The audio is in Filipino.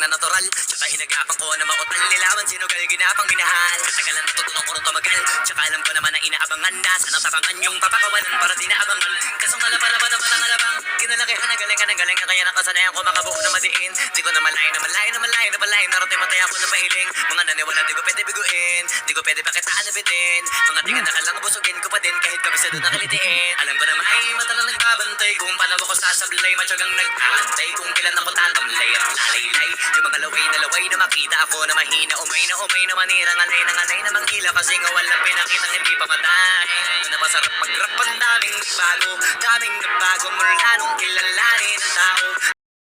na natural. Tsaka hinagapan ko na mautal. Nilawan sinugal, ginapang minahal. Katagalan natutunan ko rin tumagal. Tsaka alam ko naman na inaabangan na. Sana tapangan yung papakawalan para di naabangan. Kaso nga laban ang alabang. Kinalakihan na galingan ng galingan. Kaya nakasanayan ko makabuo na madiin. Di ko na malayo na malayo na malayo na malayo. Narating matay ako na pahiling. Mga naniwala di ko pwede biguin. Di ko pwede pakitaan na bitin. Mga tingin na kalang busugin ko pa din. Kahit kabisado na kalitiin. Alam ko na may mata na nagbabantay. Kung paano ako sasablay. Matyagang nag-aantay. Kung kailan ako tatamlay at lalaylay. Yung mga laway na makita ako na mahina. Umay na manira. Ngalay na manghila. Kasi nga walang pinakitang hindi pa matay. Napasarap mag-rap ang daming bago. Daming nagbago mula nung kilala